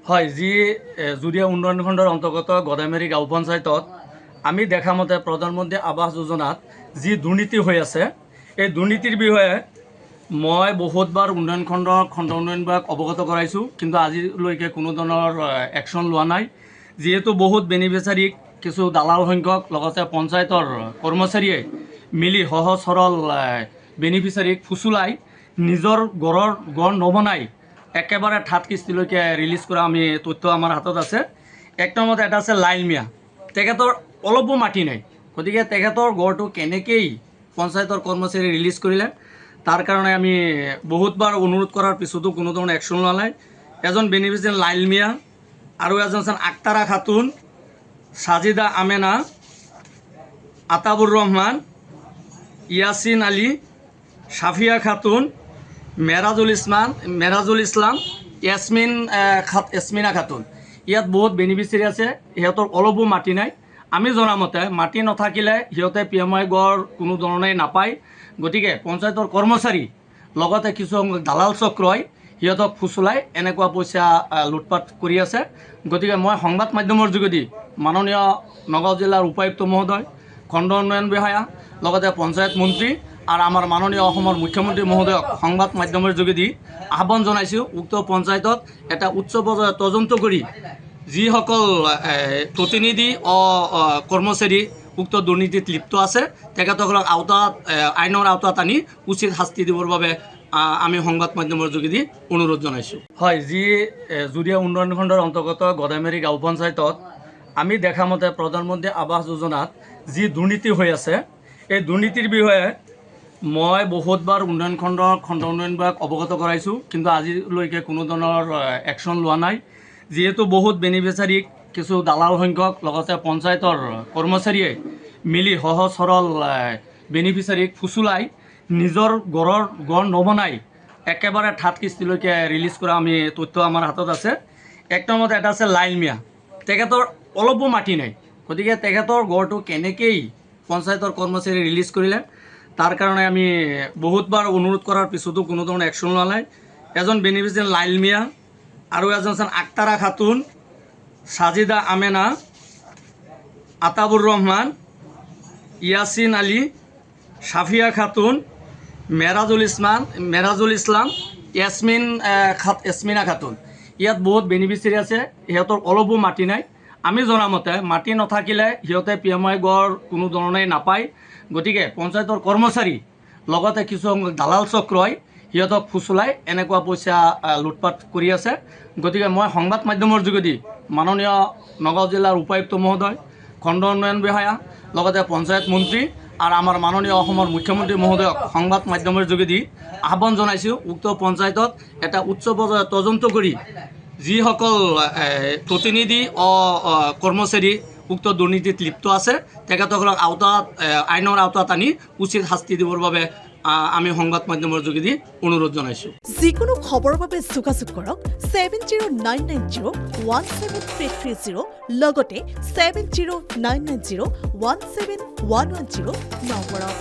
হয়, যি জুৰিয়া উন্নয়ন খণ্ডৰ অন্তৰ্গত গদামেৰী গাঁও পঞ্চায়তত আমি দেখা মতে প্ৰধানমন্ত্ৰী আৱাস যোজনাত যি দুৰ্নীতি হৈ আছে, এই দুৰ্নীতিৰ বিষয়ে মই বহুতবাৰ খণ্ড উন্নয়ন বিভাগ অৱগত কৰাইছোঁ, কিন্তু আজিলৈকে কোনো ধৰণৰ একশ্যন লোৱা নাই। যিহেতু বহুত বেনিফিচাৰীক কিছু দালাল সংখ্যক লগতে পঞ্চায়তৰ কৰ্মচাৰীয়ে মিলি সহজ সৰল বেনিফিচাৰীক ফুচুলাই নিজৰ গড় নবনাই একেবাৰে ঠাট কিস্তিলৈকে ৰিলিজ কৰা আমি তথ্য আমাৰ হাতত আছে। এক নম্বৰত এটা আছে লাইল মিয়া, তেখেতৰ অলপো মাটি নাই, গতিকে তেখেতৰ গড়টো কেনেকৈ পঞ্চায়তৰ কৰ্মচাৰী ৰিলিজ কৰিলে, তাৰ কাৰণে আমি বহুতবাৰ অনুৰোধ কৰাৰ পিছতো কোনো ধৰণৰ একশ্যন লোৱা নাই। এজন বেনিফিচিয়াৰী লাইল মিয়া আৰু এজন আক্তাৰা খাতুন, সাজিদা আমেনা, আতাবুৰ ৰহমান, ইয়াসিন আলী, সাফিয়া খাতুন, মেৰাজুল ইছলাম, এছমিনা খাতুন, ইয়াত বহুত বেনিফিচিয়াৰী আছে। সিহঁতৰ অলপো মাটি নাই। আমি জনামতে মাটি নাথাকিলে সিহঁতে PMI গড় কোনো ধৰণেই নাপায়। গতিকে পঞ্চায়তৰ কৰ্মচাৰী লগতে কিছু দালাল চক্ৰই সিহঁতক ফুচুলাই এনেকুৱা পইচা লুটপাট কৰি আছে। গতিকে মই সংবাদ মাধ্যমৰ যোগেদি মাননীয় নগাঁও জিলাৰ উপায়ুক্ত মহোদয়, খণ্ড উন্নয়ন বিষয়া লগতে পঞ্চায়ত মন্ত্ৰী আৰু আমাৰ মাননীয় অসমৰ মুখ্যমন্ত্ৰী মহোদয়ক সংবাদ মাধ্যমৰ যোগেদি আহ্বান জনাইছোঁ, উক্ত পঞ্চায়তত এটা উচ্চ পৰ্যায়ৰ তদন্ত কৰি যিসকল প্ৰতিনিধি কৰ্মচাৰী উক্ত দুৰ্নীতিত লিপ্ত আছে তেখেতসকলক আইনৰ আওতাত আনি উচিত শাস্তি দিবৰ বাবে আমি সংবাদ মাধ্যমৰ যোগেদি অনুৰোধ জনাইছোঁ। হয়, যি জুৰিয়া উন্নয়ন খণ্ডৰ অন্তৰ্গত গদামেৰী গাঁও পঞ্চায়তত আমি দেখা মতে প্ৰধানমন্ত্ৰী আৱাস যোজনাত যি দুৰ্নীতি হৈ আছে, এই দুৰ্নীতিৰ বিষয়ে মই বহুতবাৰ খণ্ড উন্নয়ন বিভাগ অৱগত কৰাইছোঁ, কিন্তু আজিলৈকে কোনো ধৰণৰ একশ্যন লোৱা নাই। যিহেতু বহুত বেনিফিচাৰীক কিছু দালাল সংখ্যক লগতে পঞ্চায়তৰ কৰ্মচাৰীয়ে মিলি সহজ সৰল বেনিফিচাৰীক ফুচুলাই নিজৰ গড় নবনাই একেবাৰে ঠাট কিস্তিলৈকে ৰিলিজ কৰা আমি তথ্য আমাৰ হাতত আছে। এক নম্বৰত এটা আছে লাইল মিয়া, তেখেতৰ অলপো মাটি নাই, গতিকে তেখেতৰ গড়টো কেনেকৈ পঞ্চায়তৰ কৰ্মচাৰী ৰিলিজ কৰিলে, তাৰ কাৰণে আমি বহুতবাৰ অনুৰোধ কৰাৰ পিছতো কোনো ধৰণৰ একশ্যন লোৱা নাই। এজন বেনিফিচিয়াৰী লাইল মিয়া আৰু এজন আক্তাৰা খাতুন, সাজিদা আমেনা, আতাবুৰ ৰহমান, ইয়াসিন আলী, সাফিয়া খাতুন, মেৰাজুল ইছলাম, এছমিনা খাতুন, ইয়াত বহুত বেনিফিচিয়াৰী আছে। সিহঁতৰ অলপো মাটি নাই। আমি জনামতে মাটি নাথাকিলে সিহঁতে PMI গড় কোনো ধৰণেই নাপায়। গতিকে পঞ্চায়তৰ কৰ্মচাৰী লগতে কিছু দালাল চক্ৰই সিহঁতক ফুচুলাই এনেকুৱা পইচা লুটপাট কৰি আছে। গতিকে মই সংবাদ মাধ্যমৰ যোগেদি মাননীয় নগাঁও জিলাৰ উপায়ুক্ত মহোদয়, খণ্ড উন্নয়ন বিষয়া লগতে পঞ্চায়ত মন্ত্ৰী আৰু আমাৰ মাননীয় অসমৰ মুখ্যমন্ত্ৰী মহোদয়ক সংবাদ মাধ্যমৰ যোগেদি আহ্বান জনাইছোঁ, উক্ত পঞ্চায়তত এটা উচ্চ পৰ্যায়ৰ তদন্ত কৰি যিসকল প্ৰতিনিধি কৰ্মচাৰী উক্ত দুৰ্নীতিত লিপ্ত আছে তেখেতসকলক আইনৰ আওতাত আনি উচিত শাস্তি দিবৰ বাবে আমি সংবাদ মাধ্যমৰ যোগেদি অনুৰোধ জনাইছোঁ। যিকোনো খবৰৰ বাবে যোগাযোগ কৰক 7099017330 লগতে 7099017110 নম্বৰত।